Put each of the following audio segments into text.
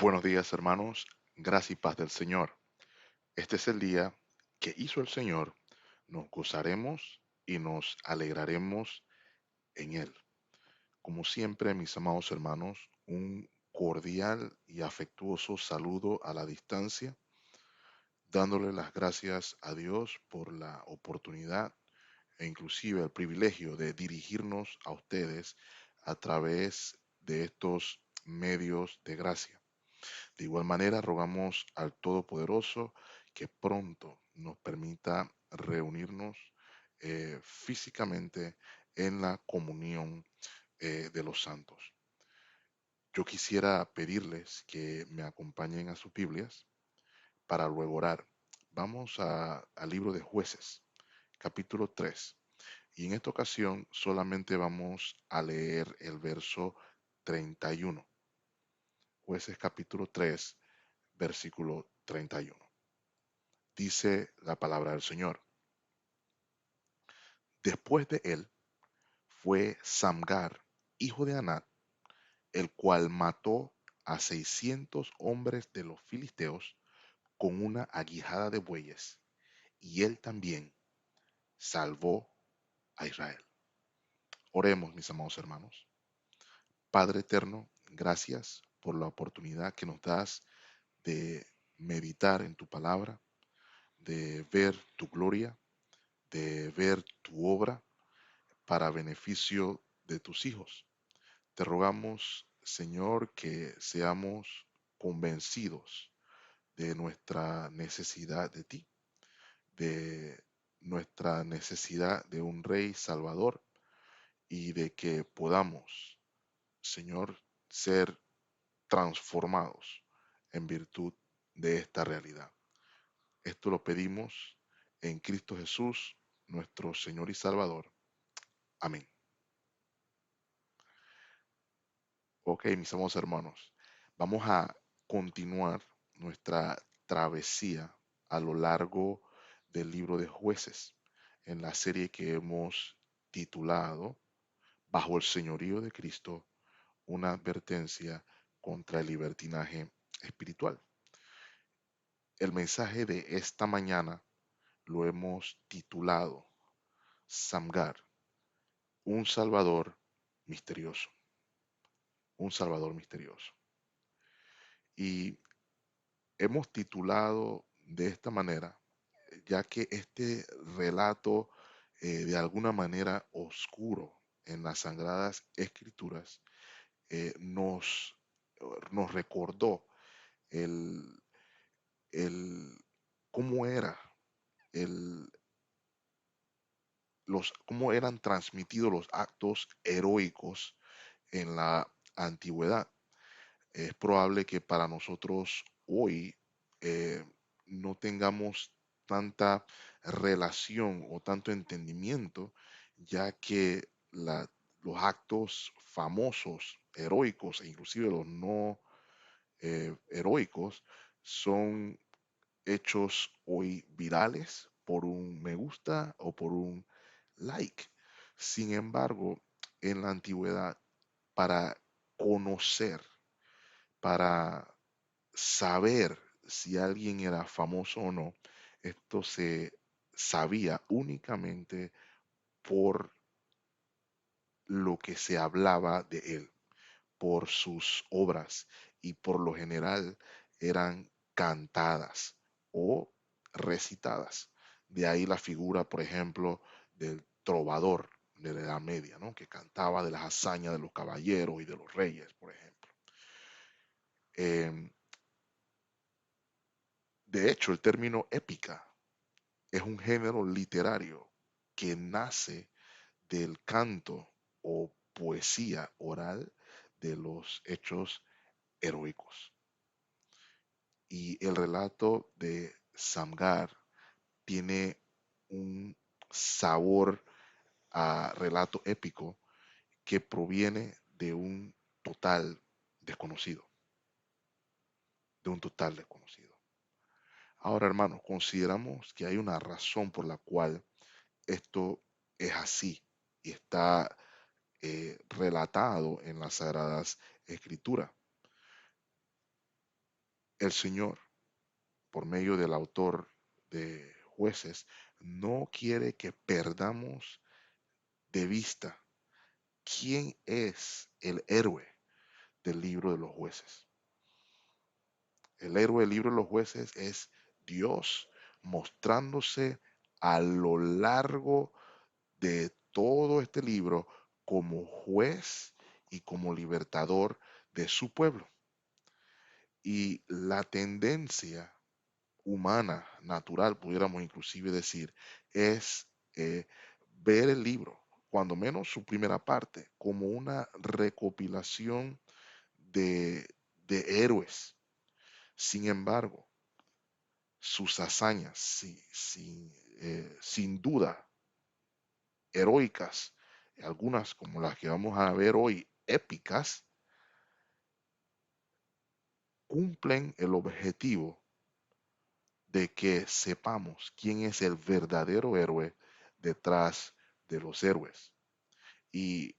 Buenos días, hermanos. Gracia y paz del Señor. Este es el día que hizo el Señor. Nos gozaremos y nos alegraremos en Él. Como siempre, mis amados hermanos, un cordial y afectuoso saludo a la distancia, dándole las gracias a Dios por la oportunidad e inclusive el privilegio de dirigirnos a ustedes a través de estos medios de gracia. De igual manera, rogamos al Todopoderoso que pronto nos permita reunirnos físicamente en la comunión de los santos. Yo quisiera pedirles que me acompañen a sus Biblias para luego orar. Vamos al libro de Jueces, capítulo 3. Y en esta ocasión solamente vamos a leer el verso 31. Jueces capítulo 3, versículo 31. Dice la palabra del Señor. Después de él fue Samgar, hijo de Anat, el cual mató a 600 hombres de los filisteos con una aguijada de bueyes, y él también salvó a Israel. Oremos, mis amados hermanos. Padre eterno, gracias por la oportunidad que nos das de meditar en tu palabra, de ver tu gloria, de ver tu obra para beneficio de tus hijos. Te rogamos, Señor, que seamos convencidos de nuestra necesidad de ti, de nuestra necesidad de un Rey Salvador y de que podamos, Señor, ser transformados en virtud de esta realidad. Esto lo pedimos en Cristo Jesús, nuestro Señor y Salvador. Amén. Ok, mis amados hermanos, vamos a continuar nuestra travesía a lo largo del libro de Jueces, en la serie que hemos titulado Bajo el Señorío de Cristo, una advertencia contra el libertinaje espiritual. El mensaje de esta mañana lo hemos titulado Samgar, un Salvador misterioso, un Salvador misterioso. Y hemos titulado de esta manera, ya que este relato de alguna manera oscuro en las Sagradas Escrituras eh, nos, nos recordó el, el cómo era el, cómo eran transmitidos los actos heroicos en la antigüedad. Es probable que para nosotros hoy eh, no tengamos tanta relación o tanto entendimiento, ya que los actos famosos, heroicos e inclusive los no heroicos son hechos hoy virales por un me gusta o por un like. Sin embargo, en la antigüedad, para conocer, para saber si alguien era famoso o no, esto se sabía únicamente por lo que se hablaba de él, por sus obras y por lo general eran cantadas o recitadas. De ahí la figura, por ejemplo, del trovador de la Edad Media, ¿no? Que cantaba de las hazañas de los caballeros y de los reyes, por ejemplo. Em, de hecho, el término épica es un género literario que nace del canto o poesía oral de los hechos heroicos. Y el relato de Samgar tiene un sabor a relato épico que proviene de un total desconocido, de un total desconocido. Ahora, hermanos, consideramos que hay una razón por la cual esto es así y está relatado en las Sagradas Escrituras. El Señor, por medio del autor de Jueces, no quiere que perdamos de vista quién es el héroe del libro de los jueces. El héroe del libro de los jueces es Dios mostrándose a lo largo de todo este libro como juez y como libertador de su pueblo. Y la tendencia humana, natural, pudiéramos inclusive decir, es ver el libro, cuando menos su primera parte, como una recopilación de, de héroes. Sin embargo, sus hazañas, sin duda, heroicas, algunas como las que vamos a ver hoy, épicas, cumplen el objetivo de que sepamos quién es el verdadero héroe detrás de los héroes. Y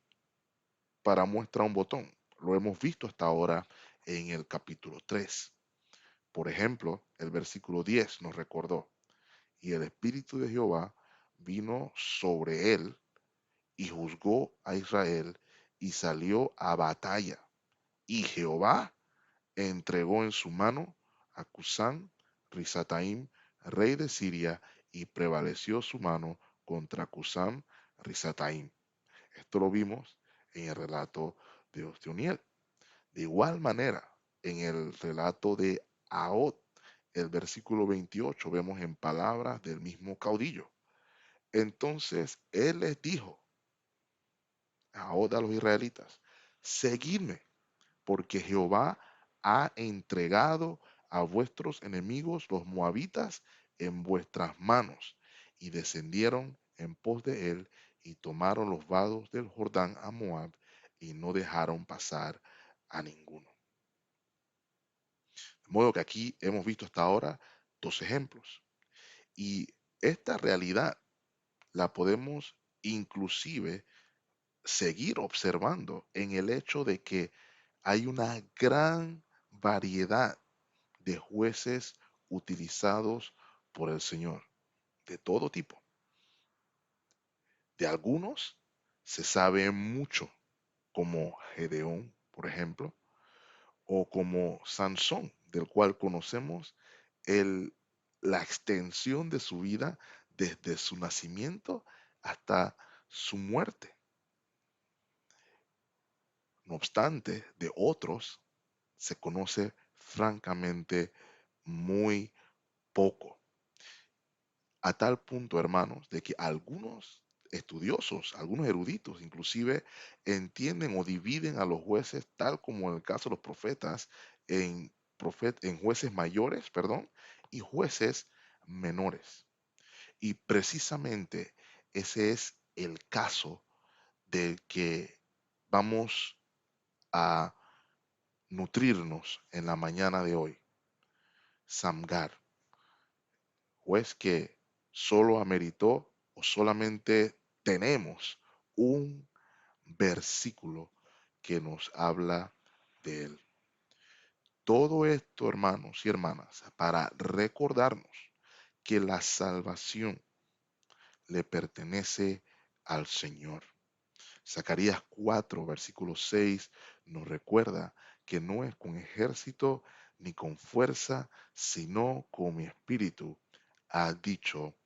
para muestra un botón, lo hemos visto hasta ahora en el capítulo 3. Por ejemplo, el versículo 10 nos recordó, y el Espíritu de Jehová vino sobre él y juzgó a Israel y salió a batalla. Y Jehová entregó en su mano a Cusán Risataim, rey de Siria, y prevaleció su mano contra Cusán Risataim. Esto lo vimos en el relato de Ostioniel. De igual manera, en el relato de Ahod, el versículo 28, vemos en palabras del mismo caudillo. Entonces él les dijo a Ahod a los israelitas, seguidme, porque Jehová ha entregado a vuestros enemigos los moabitas en vuestras manos. Y descendieron en pos de él y tomaron los vados del Jordán a Moab y no dejaron pasar a ninguno. De modo que aquí hemos visto hasta ahora dos ejemplos. Y esta realidad la podemos inclusive seguir observando en el hecho de que hay una gran variedad de jueces utilizados por el Señor, de todo tipo. De algunos se sabe mucho, como Gedeón, por ejemplo, o como Sansón, del cual conocemos el, la extensión de su vida desde su nacimiento hasta su muerte. No obstante, de otros se conoce francamente muy poco. A tal punto, hermanos, de que algunos estudiosos, algunos eruditos, inclusive entienden o dividen a los jueces, tal como en el caso de los profetas, en jueces mayores, perdón, y jueces menores. Y precisamente ese es el caso del que vamos a nutrirnos en la mañana de hoy. Samgar, juez que solo ameritó o solamente tenemos un versículo que nos habla de él. Todo esto, hermanos y hermanas, para recordarnos que la salvación le pertenece al Señor. Zacarías 4, versículo 6 nos recuerda que no es con ejército ni con fuerza, sino con mi espíritu, ha dicho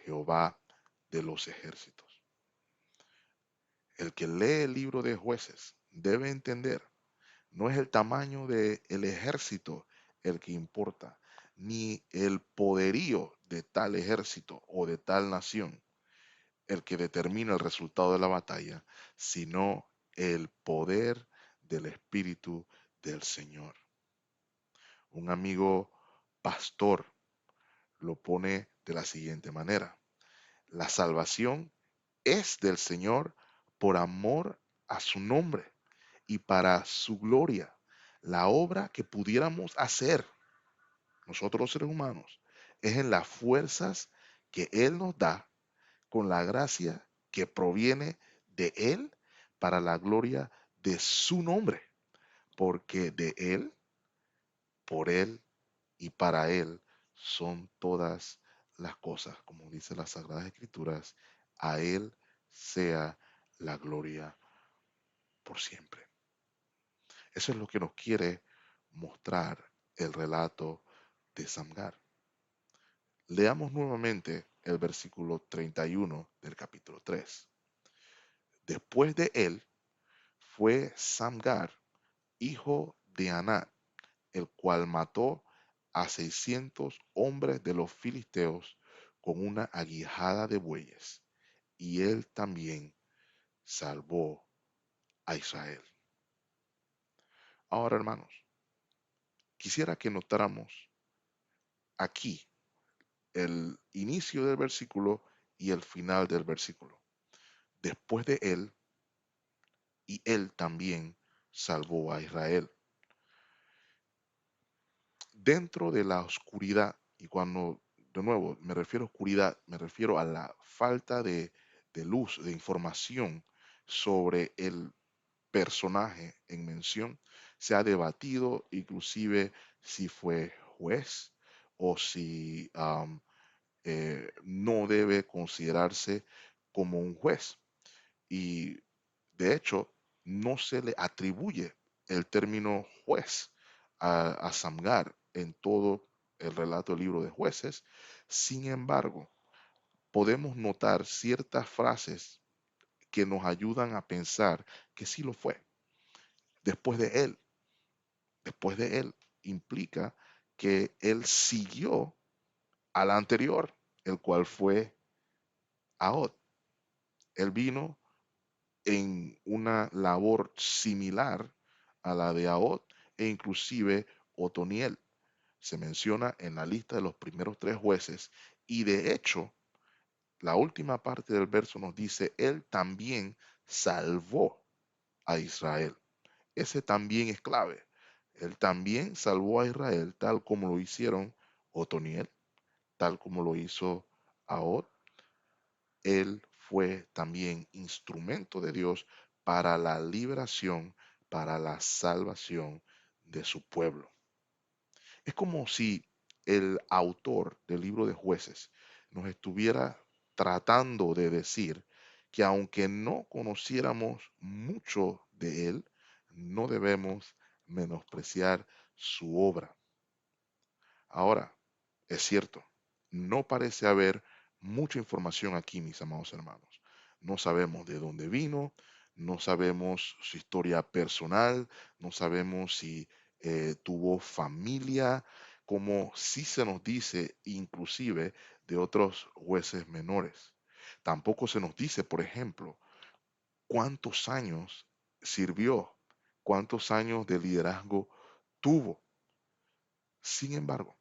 Jehová de los ejércitos. El que lee el libro de jueces debe entender, no es el tamaño del ejército el que importa, ni el poderío de tal ejército o de tal nación el que determina el resultado de la batalla, sino el poder del Espíritu del Señor. Un amigo pastor lo pone de la siguiente manera. La salvación es del Señor por amor a su nombre y para su gloria. La obra que pudiéramos hacer nosotros los seres humanos es en las fuerzas que Él nos da con la gracia que proviene de Él para la gloria de su nombre, porque de Él, por Él y para Él son todas las cosas, como dice las Sagradas Escrituras, a Él sea la gloria por siempre. Eso es lo que nos quiere mostrar el relato de Samgar. Leamos nuevamente el versículo 31 del capítulo 3. Después de él fue Samgar, hijo de Anat, el cual mató a 600 hombres de los filisteos con una aguijada de bueyes, y él también salvó a Israel. Ahora, hermanos, quisiera que notáramos aquí el inicio del versículo y el final del versículo. Después de él, y él también salvó a Israel. Dentro de la oscuridad, y cuando de nuevo me refiero a oscuridad, me refiero a la falta de luz, de información sobre el personaje en mención, se ha debatido inclusive si fue juez o si no debe considerarse como un juez. Y de hecho, no se le atribuye el término juez a Samgar en todo el relato del libro de jueces. Sin embargo, podemos notar ciertas frases que nos ayudan a pensar que sí lo fue. Después de él, después de él, implica que él siguió al anterior, el cual fue Ahod. Él vino en una labor similar a la de Ahod e inclusive Otoniel. Se menciona en la lista de los primeros tres jueces y de hecho la última parte del verso nos dice, él también salvó a Israel. Ese también es clave. Él también salvó a Israel tal como lo hicieron Otoniel, tal como lo hizo Ahod. Él fue también instrumento de Dios para la liberación, para la salvación de su pueblo. Es como si el autor del libro de jueces nos estuviera tratando de decir que aunque no conociéramos mucho de él, no debemos menospreciar su obra. Ahora, es cierto, no parece haber mucha información aquí, mis amados hermanos. No sabemos de dónde vino, no sabemos su historia personal, no sabemos si tuvo familia, como sí se nos dice inclusive de otros jueces menores. Tampoco se nos dice, por ejemplo, cuántos años sirvió, cuántos años de liderazgo tuvo. Sin embargo,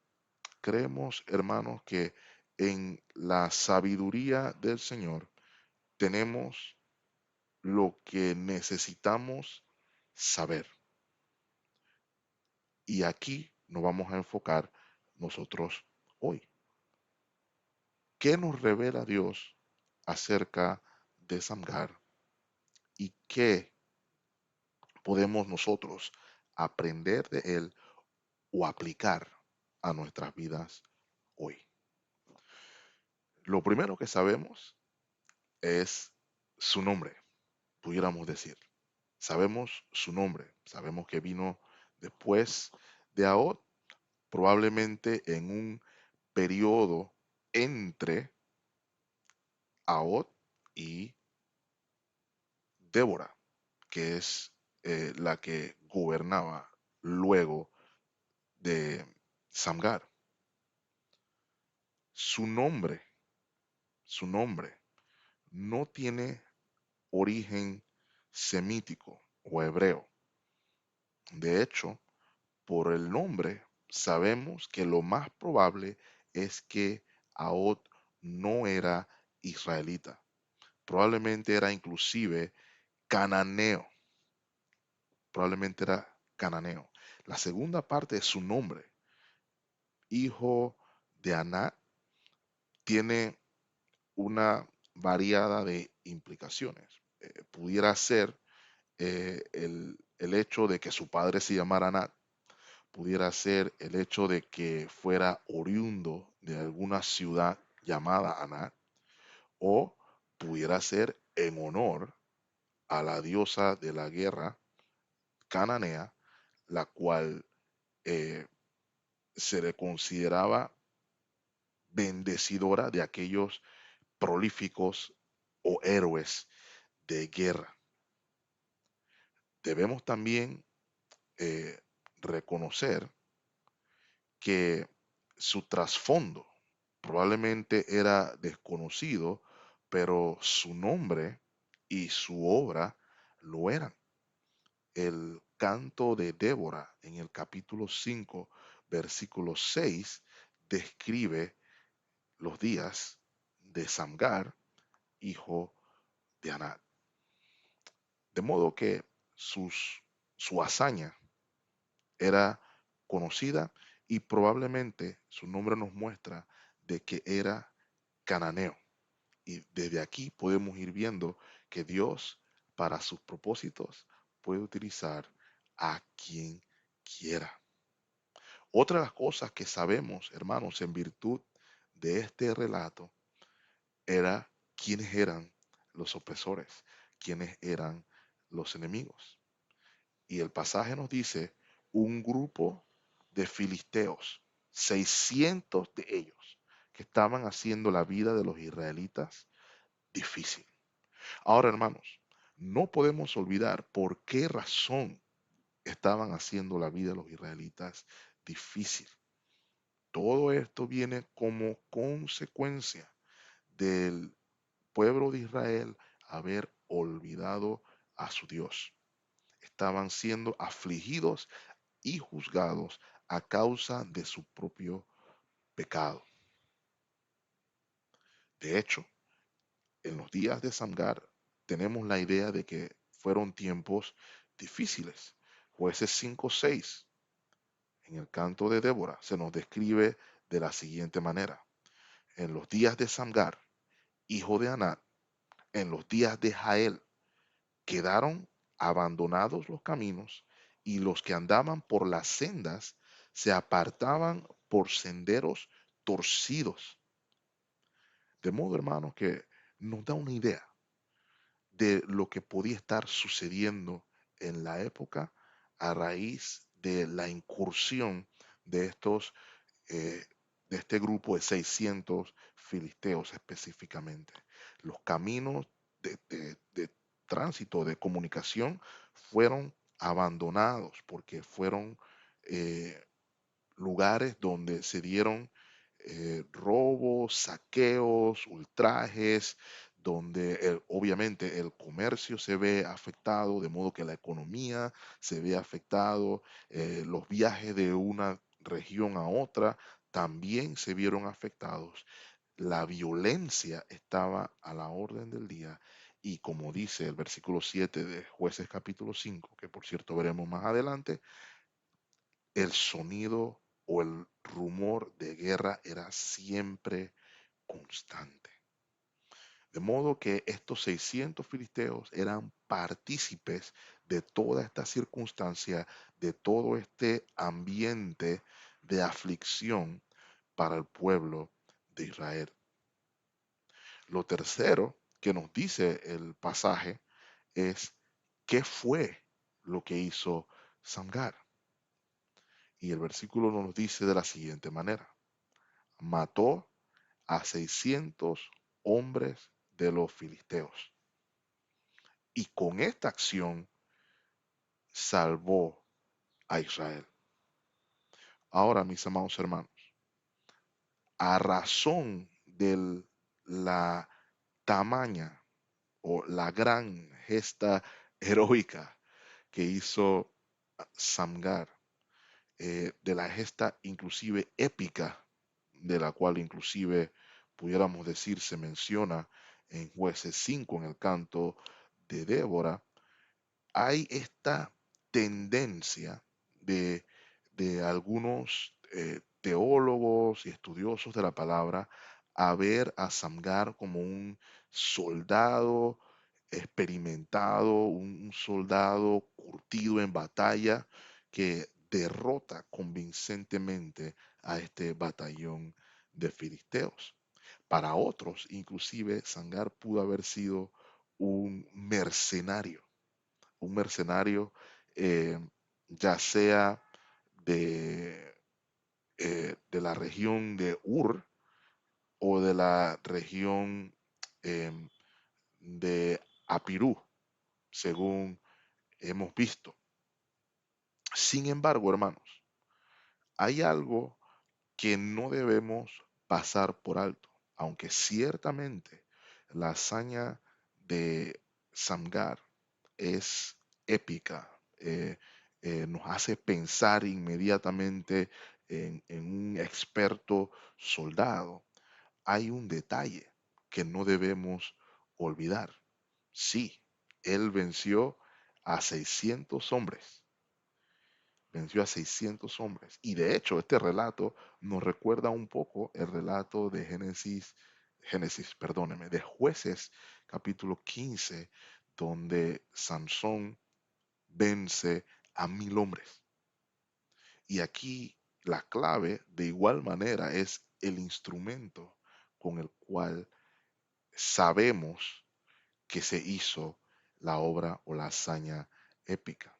creemos, hermanos, que en la sabiduría del Señor tenemos lo que necesitamos saber. Y aquí nos vamos a enfocar nosotros hoy. ¿Qué nos revela Dios acerca de Samgar y qué podemos nosotros aprender de él o aplicar a nuestras vidas hoy? Lo primero que sabemos es su nombre, pudiéramos decir. Sabemos su nombre, sabemos que vino después de Ahod, probablemente en un periodo entre Ahod y Débora, que es la que gobernaba luego de Samgar. Su nombre, su nombre no tiene origen semítico o hebreo. De hecho, por el nombre, sabemos que lo más probable es que Ahod no era israelita. Probablemente era inclusive cananeo. Probablemente era cananeo. La segunda parte de su nombre, hijo de Aná, tiene una variada de implicaciones. Pudiera ser el hecho de que su padre se llamara Anat, pudiera ser el hecho de que fuera oriundo de alguna ciudad llamada Anat, o pudiera ser en honor a la diosa de la guerra cananea, la cual eh, se le consideraba bendecidora de aquellos prolíficos o héroes de guerra. Debemos también eh, reconocer que su trasfondo probablemente era desconocido, pero su nombre y su obra lo eran. El canto de Débora en el capítulo 5, versículo 6, describe los días de Samgar, hijo de Anat. De modo que su hazaña era conocida y probablemente su nombre nos muestra de que era cananeo. Y desde aquí podemos ir viendo que Dios, para sus propósitos, puede utilizar a quien quiera. Otra de las cosas que sabemos, hermanos, en virtud de este relato, era quiénes eran los opresores, quiénes eran los enemigos. Y el pasaje nos dice un grupo de filisteos, 600 de ellos, que estaban haciendo la vida de los israelitas difícil. Ahora, hermanos, no podemos olvidar por qué razón estaban haciendo la vida de los israelitas difícil. Todo esto viene como consecuencia del pueblo de Israel haber olvidado a su Dios. Estaban siendo afligidos y juzgados a causa de su propio pecado. De hecho, en los días de Samgar tenemos la idea de que fueron tiempos difíciles. Jueces 5:6, en el canto de Débora, se nos describe de la siguiente manera. En los días de Samgar, hijo de Anat, en los días de Jael, quedaron abandonados los caminos y los que andaban por las sendas se apartaban por senderos torcidos. De modo, hermanos, que nos da una idea de lo que podía estar sucediendo en la época a raíz de la incursión de estos eh, de este grupo de 600 filisteos específicamente. Los caminos de tránsito, de comunicación, fueron abandonados porque fueron eh, lugares donde se dieron robos, saqueos, ultrajes, donde obviamente el comercio se ve afectado, de modo que la economía se ve afectado, los viajes de una región a otra también se vieron afectados. La violencia estaba a la orden del día y como dice el versículo 7 de Jueces capítulo 5, que por cierto veremos más adelante, el sonido o el rumor de guerra era siempre constante. De modo que estos 600 filisteos eran partícipes de toda esta circunstancia, de todo este ambiente de aflicción para el pueblo de Israel. Lo tercero que nos dice el pasaje es qué fue lo que hizo Samgar. Y el versículo nos dice de la siguiente manera. Mató a 600 hombres de los filisteos. Y con esta acción salvó a Israel. Ahora, mis amados hermanos, a razón de la tamaña o la gran gesta heroica que hizo Samgar, de la gesta inclusive épica, de la cual inclusive pudiéramos decir se menciona en Jueces 5 en el canto de Débora, hay esta tendencia de, de algunos teólogos y estudiosos de la palabra a ver a Samgar como un soldado experimentado, un soldado curtido en batalla, que derrota convincentemente a este batallón de filisteos. Para otros, inclusive, Sangar pudo haber sido un mercenario eh, ya sea de, de la región de Ur o de la región em, de Apirú, según hemos visto. Sin embargo, hermanos, hay algo que no debemos pasar por alto, aunque ciertamente la hazaña de Samgar es épica, nos hace pensar inmediatamente en un experto soldado. Hay un detalle que no debemos olvidar. Sí, él a 600 hombres, venció a 600 hombres. Y de hecho, este relato nos recuerda un poco el relato de perdóneme, de Jueces capítulo 15, donde Sansón vence a 1000 hombres. Y aquí la clave, de igual manera, es el instrumento con el cual sabemos que se hizo la obra o la hazaña épica.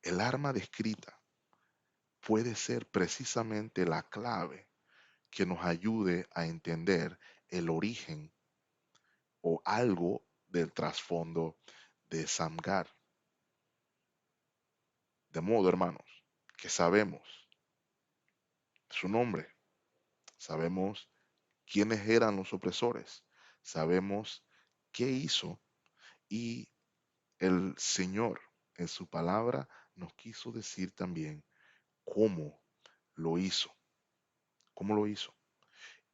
El arma descrita puede ser precisamente la clave que nos ayude a entender el origen o algo del trasfondo de Samgar. De modo, hermanos, que sabemos su nombre, sabemos quiénes eran los opresores, sabemos qué hizo y el Señor en su palabra nos quiso decir también cómo lo hizo, cómo lo hizo.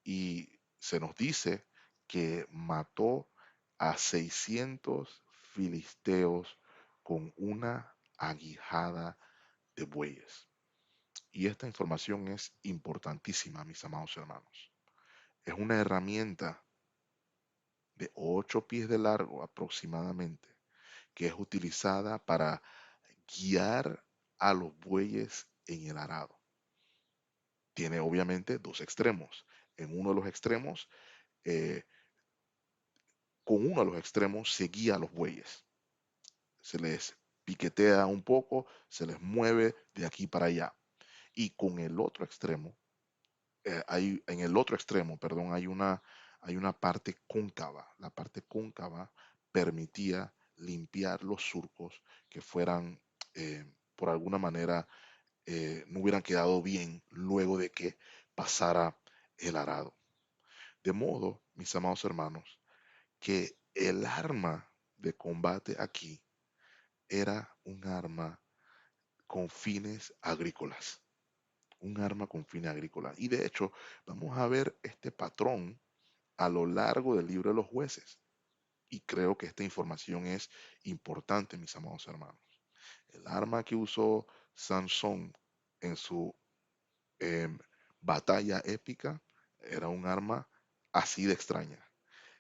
Y se nos dice que mató a 600 filisteos con una aguijada de bueyes. Y esta información es importantísima, mis amados hermanos. Es una herramienta de 8 pies de largo aproximadamente, que es utilizada para guiar a los bueyes en el arado. Tiene obviamente dos extremos. En uno de los extremos, eh, con uno de los extremos se guía a los bueyes. Se les piquetea un poco, se les mueve de aquí para allá. Y con el otro extremo, en el otro extremo, perdón, hay una parte cóncava. La parte cóncava permitía limpiar los surcos que fueran, por alguna manera, no hubieran quedado bien luego de que pasara el arado. De modo, mis amados hermanos, que el arma de combate aquí era un arma con fines agrícolas, un arma con fines agrícolas. Y de hecho, vamos a ver este patrón a lo largo del libro de los jueces. Y creo que esta información es importante, mis amados hermanos. El arma que usó Sansón en su em, batalla épica era un arma así de extraña.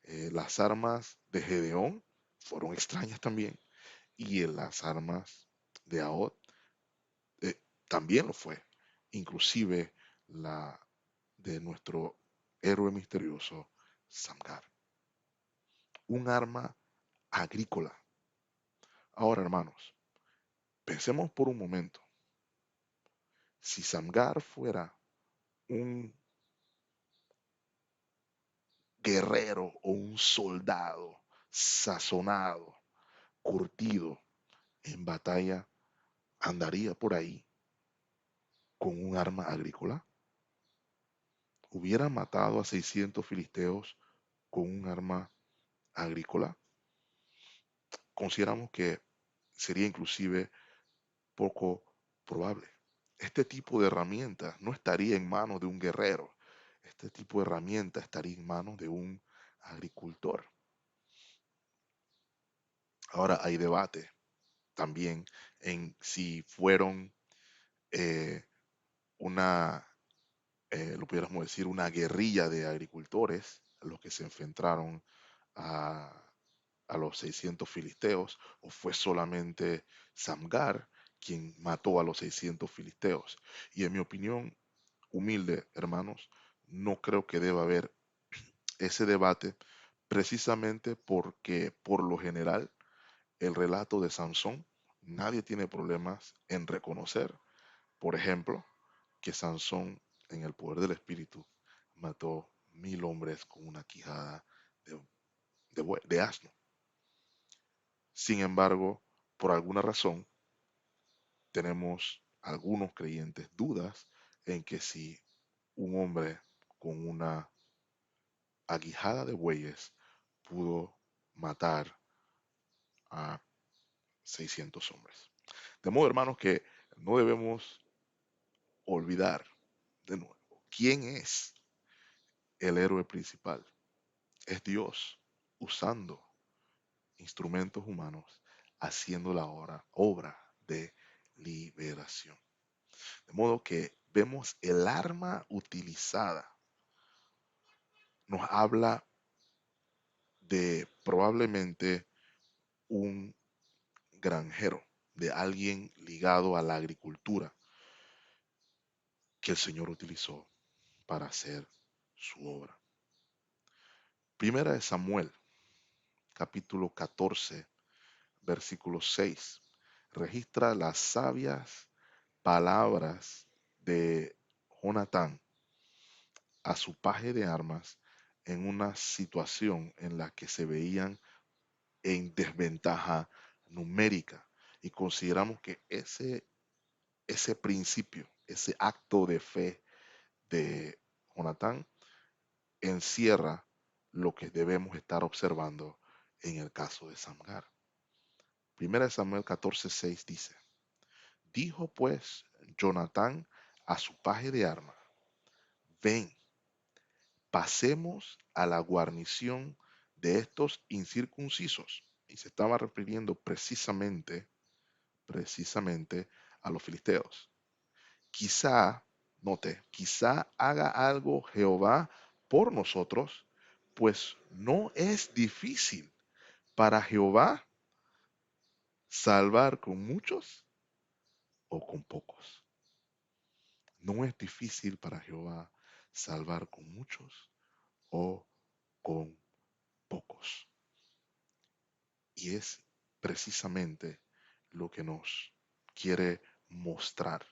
Las armas de Gedeón fueron extrañas también. Y en las armas de Ahod también lo fue. Inclusive la de nuestro héroe misterioso, Samgar. Un arma agrícola. Ahora, hermanos, pensemos por un momento. Si Samgar fuera un guerrero o un soldado sazonado, curtido en batalla, andaría por ahí con un arma agrícola. Hubiera matado a 600 filisteos con un arma agrícola. Consideramos que sería inclusive poco probable. Este tipo de herramienta no estaría en manos de un guerrero. Este tipo de herramienta estaría en manos de un agricultor. Ahora hay debate también en si fueron eh, una, lo pudiéramos decir, una guerrilla de agricultores los que se enfrentaron a, a los 600 filisteos, o fue solamente Samgar quien mató a los 600 filisteos. Y en mi opinión humilde, hermanos, no creo que deba haber ese debate precisamente porque por lo general el relato de Sansón, nadie tiene problemas en reconocer, por ejemplo, que Sansón en el poder del Espíritu mató 1000 hombres con una quijada de, de asno. Sin embargo, por alguna razón, tenemos algunos creyentes dudas en que si un hombre con una aguijada de bueyes pudo matar a 600 hombres. De modo, hermanos, que no debemos olvidar de nuevo quién es el héroe principal. Es Dios usando instrumentos humanos, haciendo la obra de liberación. De modo que vemos el arma utilizada. Nos habla de probablemente un granjero, de alguien ligado a la agricultura que el Señor utilizó para hacer su obra. Primera de Samuel, capítulo 14, versículo 6, registra las sabias palabras de Jonatán a su paje de armas en una situación en la que se veían en desventaja numérica. Y consideramos que ese principio, ese acto de fe de Jonatán encierra lo que debemos estar observando en el caso de Samgar. Primera de Samuel 14:6 dice, dijo pues Jonatán a su paje de armas, ven, pasemos a la guarnición de estos incircuncisos. Y se estaba refiriendo precisamente a los filisteos. Quizá, note, quizá haga algo Jehová por nosotros, pues no es difícil para Jehová salvar con muchos o con pocos. No es difícil para Jehová salvar con muchos o con pocos. Y es precisamente lo que nos quiere mostrar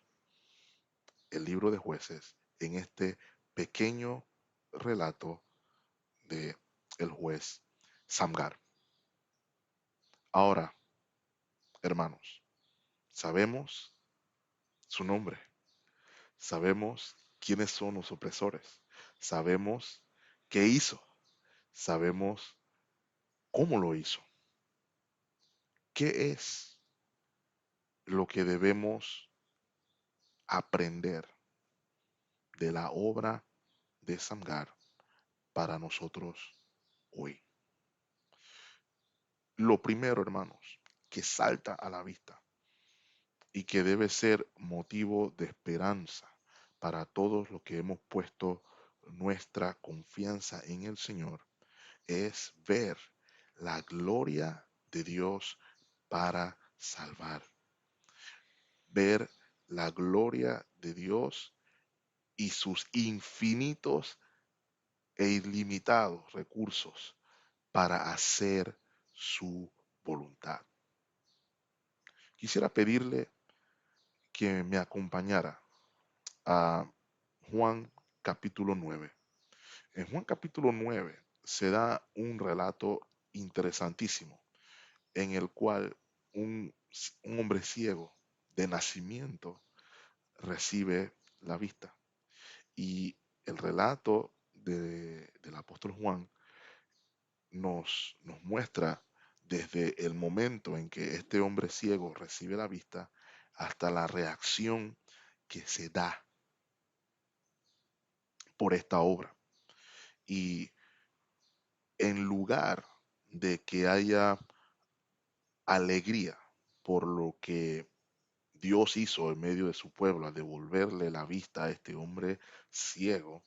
el libro de Jueces en este pequeño relato de el juez Samgar. Ahora, hermanos, sabemos su nombre, sabemos quiénes son los opresores, sabemos qué hizo, sabemos cómo lo hizo, qué es lo que debemos aprender de la obra de Samgar para nosotros hoy. Lo primero, hermanos, que salta a la vista y que debe ser motivo de esperanza para todos los que hemos puesto nuestra confianza en el Señor, es ver la gloria de Dios para salvar. Ver la gloria de Dios y sus infinitos e ilimitados recursos para hacer su voluntad. Quisiera pedirle que me acompañara a Juan capítulo 9. En Juan capítulo 9 se da un relato interesantísimo en el cual un hombre ciego de nacimiento recibe la vista. Y el relato del apóstol Juan nos muestra desde el momento en que este hombre ciego recibe la vista hasta la reacción que se da por esta obra. Y en lugar de que haya alegría por lo que Dios hizo en medio de su pueblo al devolverle la vista a este hombre ciego,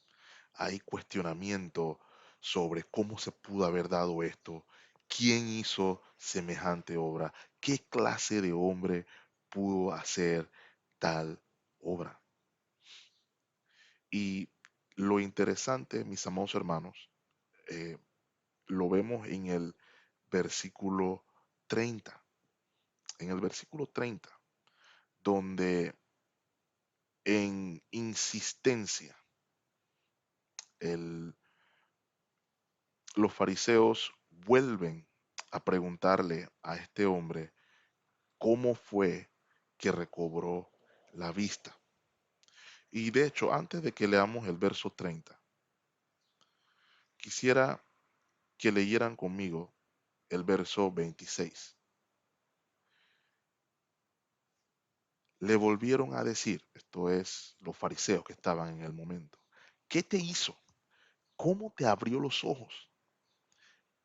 hay cuestionamiento sobre cómo se pudo haber dado esto, quién hizo semejante obra, qué clase de hombre pudo hacer tal obra. Y lo interesante, mis amados hermanos, eh, lo vemos en el versículo 30, en el versículo 30, donde en insistencia el- los fariseos vuelven a preguntarle a este hombre cómo fue que recobró la vista. Y de hecho, antes de que leamos el verso 30, quisiera que leyeran conmigo el verso 26. Le volvieron a decir, esto es los fariseos que estaban en el momento, ¿qué te hizo? ¿Cómo te abrió los ojos?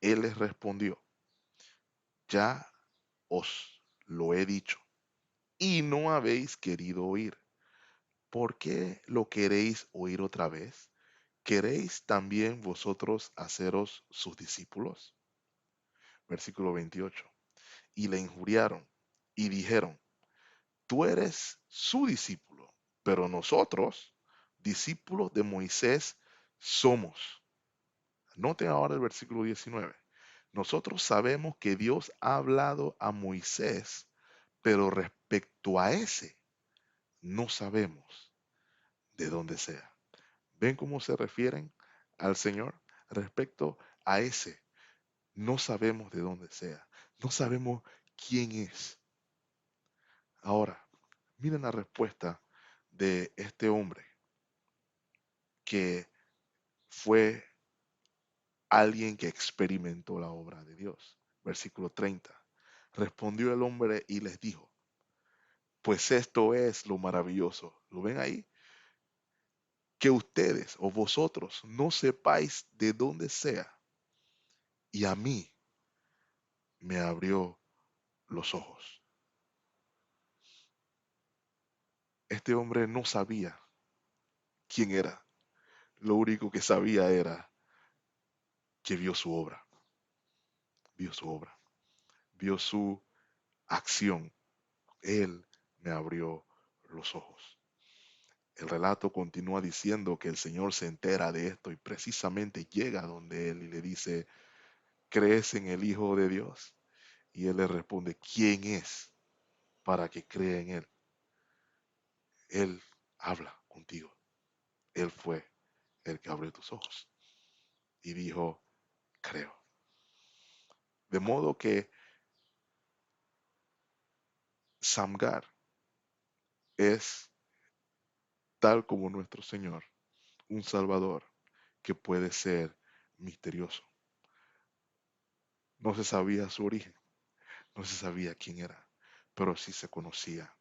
Él les respondió, ya os lo he dicho y no habéis querido oír. ¿Por qué lo queréis oír otra vez? ¿Queréis también vosotros haceros sus discípulos? Versículo 28. Y le injuriaron y dijeron, tú eres su discípulo, pero nosotros, discípulos de Moisés, somos. Noten ahora el versículo 19. Nosotros sabemos que Dios ha hablado a Moisés, pero respecto a ese, no sabemos de dónde sea. ¿Ven cómo se refieren al Señor? Respecto a ese, no sabemos de dónde sea. No sabemos quién es. Ahora, miren la respuesta de este hombre que fue alguien que experimentó la obra de Dios. Versículo 30. Respondió el hombre y les dijo, pues esto es lo maravilloso. ¿Lo ven ahí? Que ustedes o vosotros no sepáis de dónde sea. Y a mí me abrió los ojos. Este hombre no sabía quién era. Lo único que sabía era que vio su obra, vio su obra, vio su acción. Él me abrió los ojos. El relato continúa diciendo que el Señor se entera de esto y precisamente llega donde él y le dice, ¿crees en el Hijo de Dios? Y él le responde, ¿quién es para que crea en él? Él habla contigo. Él fue el que abrió tus ojos. Y dijo, creo. De modo que Samgar es tal como nuestro Señor, un Salvador que puede ser misterioso. No se sabía su origen, no se sabía quién era, pero sí se conocía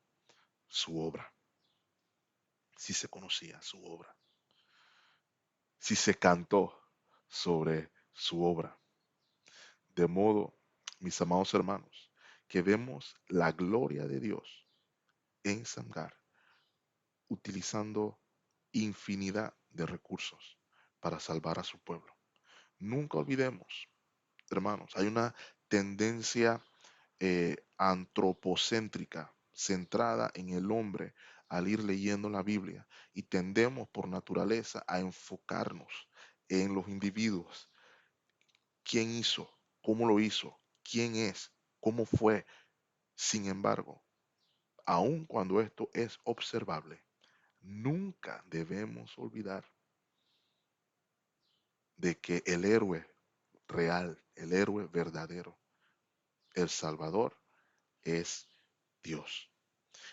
su obra, sí se conocía su obra, sí se cantó sobre su obra. De modo, mis amados hermanos, que vemos la gloria de Dios en Samgar, utilizando infinidad de recursos para salvar a su pueblo. Nunca olvidemos, hermanos, hay una tendencia antropocéntrica, centrada en el hombre al ir leyendo la Biblia y tendemos por naturaleza a enfocarnos en los individuos. ¿Quién hizo? ¿Cómo lo hizo? ¿Quién es? ¿Cómo fue? Sin embargo, aun cuando esto es observable, nunca debemos olvidar de que el héroe real, el héroe verdadero, el Salvador, es Dios.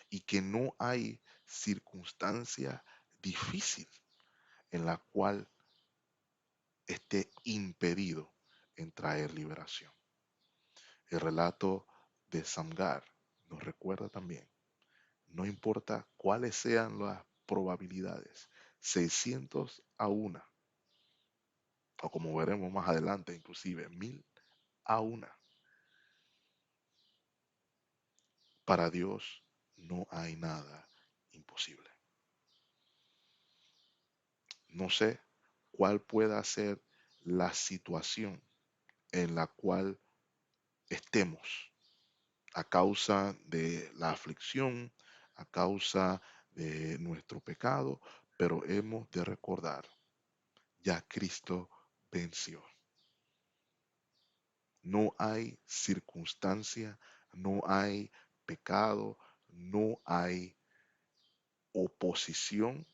Y que no hay circunstancia difícil en la cual esté impedido en traer liberación. El relato de Samgar nos recuerda también, no importa cuáles sean las probabilidades, 600 a una, o como veremos más adelante, inclusive 1000 a una, para Dios no hay nada imposible. No sé cuál pueda ser la situación en la cual estemos a causa de la aflicción, a causa de nuestro pecado, pero hemos de recordar, ya Cristo venció. No hay circunstancia, no hay pecado, no hay oposición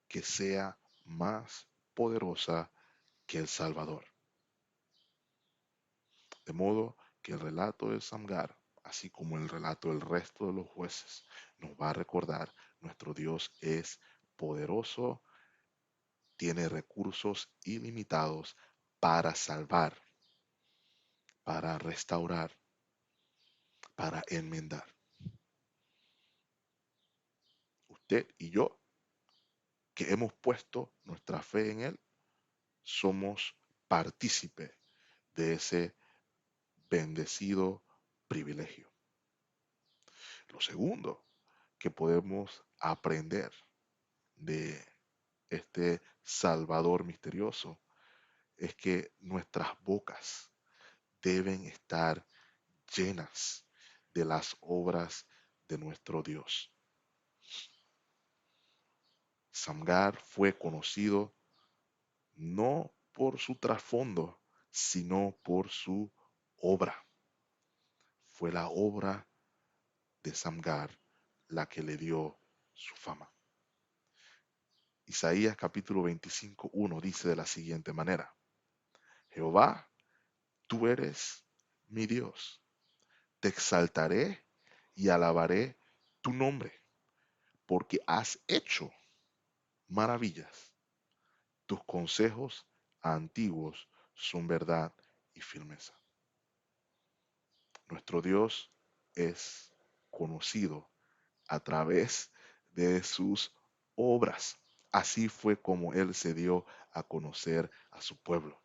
que sea más poderosa que el Salvador. De modo que el relato de Samgar, así como el relato del resto de los jueces, nos va a recordar, nuestro Dios es poderoso, tiene recursos ilimitados para salvar, para restaurar, para enmendar. Usted y yo, que hemos puesto nuestra fe en Él, somos partícipes de ese bendecido privilegio. Lo segundo que podemos aprender de este Salvador misterioso es que nuestras bocas deben estar llenas de las obras de nuestro Dios. Samgar fue conocido no por su trasfondo, sino por su obra. Fue la obra de Samgar la que le dio su fama. Isaías capítulo 25:1 dice de la siguiente manera: Jehová, tú eres mi Dios, te exaltaré y alabaré tu nombre, porque has hecho maravillas. Tus consejos antiguos son verdad y firmeza. Nuestro Dios es conocido a través de sus obras. Así fue como Él se dio a conocer a su pueblo,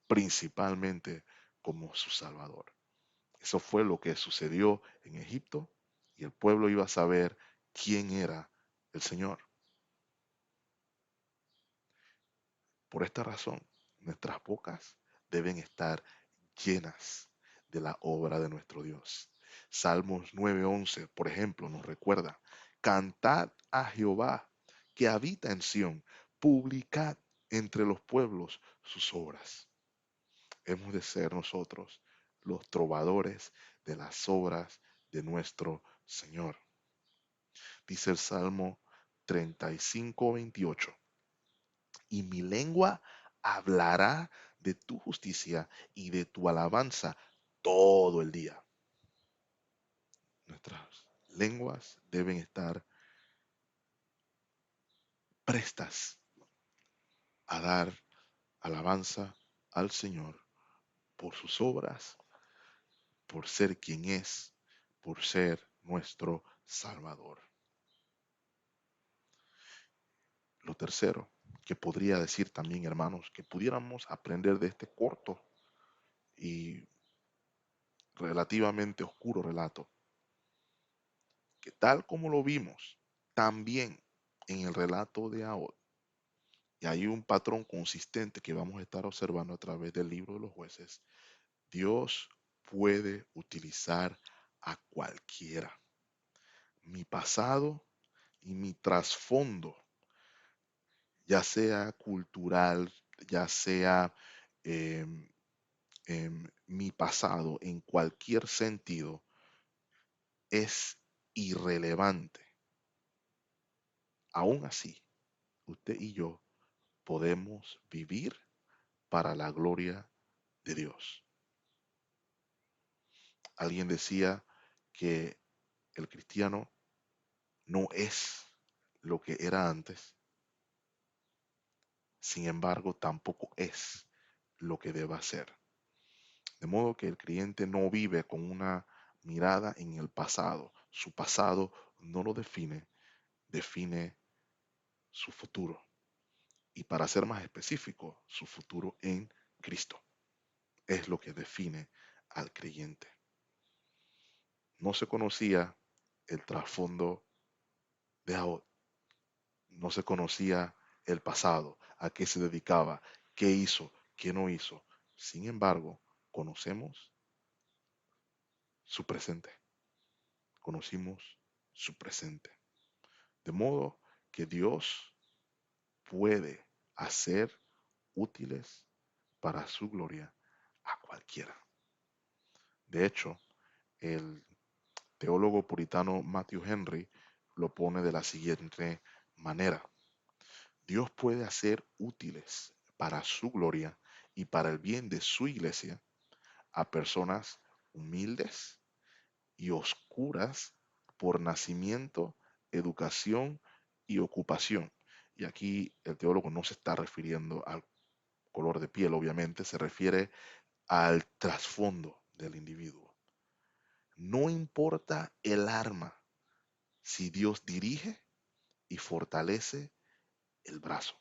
principalmente como su Salvador. Eso fue lo que sucedió en Egipto y el pueblo iba a saber quién era el Señor. Por esta razón, nuestras bocas deben estar llenas de la obra de nuestro Dios. Salmos 9:11, por ejemplo, nos recuerda: Cantad a Jehová, que habita en Sión, publicad entre los pueblos sus obras. Hemos de ser nosotros los trovadores de las obras de nuestro Señor. Dice el Salmo 35:28: Y mi lengua hablará de tu justicia y de tu alabanza todo el día. Nuestras lenguas deben estar prestas a dar alabanza al Señor por sus obras, por ser quien es, por ser nuestro Salvador. Lo tercero que podría decir también, hermanos, que pudiéramos aprender de este corto y relativamente oscuro relato, que tal como lo vimos también en el relato de Ahod, y hay un patrón consistente que vamos a estar observando a través del libro de los jueces, Dios puede utilizar a cualquiera. Mi pasado y mi trasfondo, ya sea cultural, ya sea em, mi pasado en cualquier sentido, es irrelevante. Aún así, usted y yo podemos vivir para la gloria de Dios. Alguien decía que el cristiano no es lo que era antes, sin embargo tampoco es lo que deba ser. De modo que el creyente no vive con una mirada en el pasado. Su pasado no lo define, define su futuro. Y para ser más específico, su futuro en Cristo es lo que define al creyente. No se conocía el trasfondo de Ahod, no se conocía el pasado, a qué se dedicaba, qué hizo, qué no hizo. Sin embargo, conocemos su presente. Conocimos su presente. De modo que Dios puede hacer útiles para su gloria a cualquiera. De hecho, el teólogo puritano Matthew Henry lo pone de la siguiente manera. Dios puede hacer útiles para su gloria y para el bien de su iglesia a personas humildes y oscuras por nacimiento, educación y ocupación. Y aquí el teólogo no se está refiriendo al color de piel, obviamente, se refiere al trasfondo del individuo. No importa el arma, si Dios dirige y fortalece el brazo.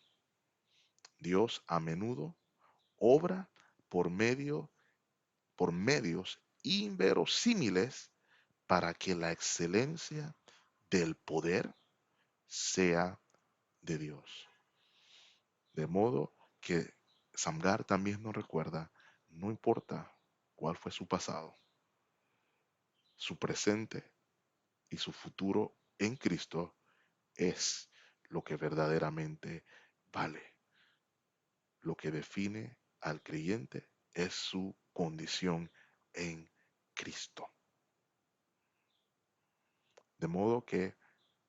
Dios a menudo obra por medios inverosímiles para que la excelencia del poder sea de Dios. De modo que Samgar también nos recuerda, no importa cuál fue su pasado, su presente y su futuro en Cristo es lo que verdaderamente vale. Lo que define al creyente es su condición en Cristo. De modo que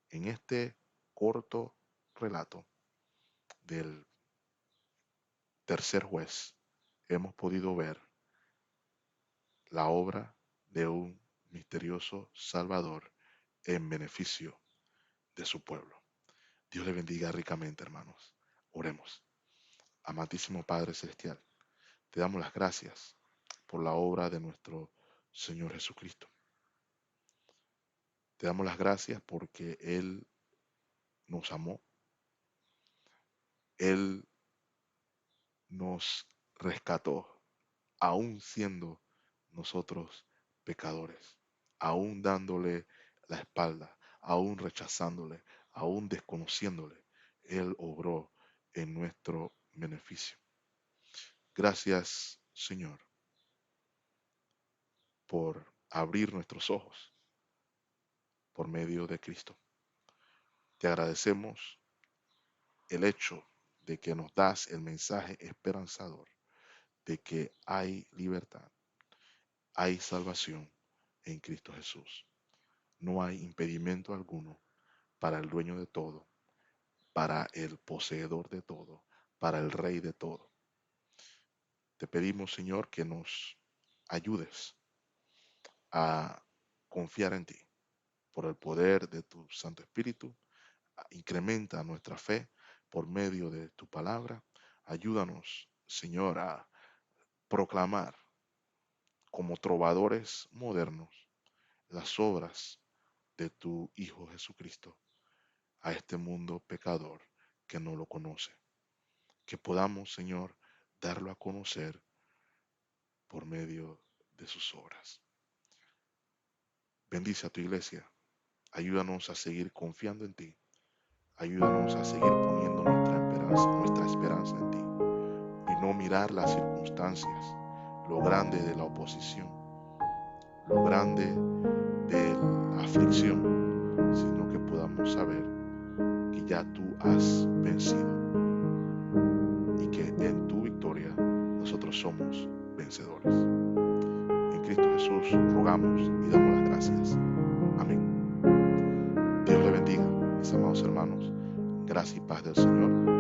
en este corto relato del tercer juez hemos podido ver la obra de un misterioso Salvador en beneficio de su pueblo. Dios le bendiga ricamente, hermanos. Oremos. Amantísimo Padre Celestial, te damos las gracias por la obra de nuestro Señor Jesucristo. Te damos las gracias porque Él nos amó, Él nos rescató, aún siendo nosotros pecadores, aún dándole la espalda, aún rechazándole, aún desconociéndole. Él obró en nuestro beneficio. Gracias, Señor, por abrir nuestros ojos por medio de Cristo. Te agradecemos el hecho de que nos das el mensaje esperanzador de que hay libertad, hay salvación en Cristo Jesús. No hay impedimento alguno para el dueño de todo, para el poseedor de todo, para el rey de todo. Te pedimos, Señor, que nos ayudes a confiar en ti por el poder de tu Santo Espíritu. Incrementa nuestra fe por medio de tu palabra. Ayúdanos, Señor, a proclamar como trovadores modernos las obras de tu Hijo Jesucristo a este mundo pecador que no lo conoce. Que podamos, Señor, darlo a conocer por medio de sus obras. Bendice a tu iglesia. Ayúdanos a seguir confiando en ti. Ayúdanos a seguir poniendo nuestra esperanza en ti y no mirar las circunstancias, lo grande de la oposición, lo grande de la aflicción, sino que podamos saber que ya tú has vencido y que en tu victoria nosotros somos vencedores. En Cristo Jesús rogamos y damos las gracias. Amén. Dios le bendiga, mis amados hermanos. Gracia y paz del Señor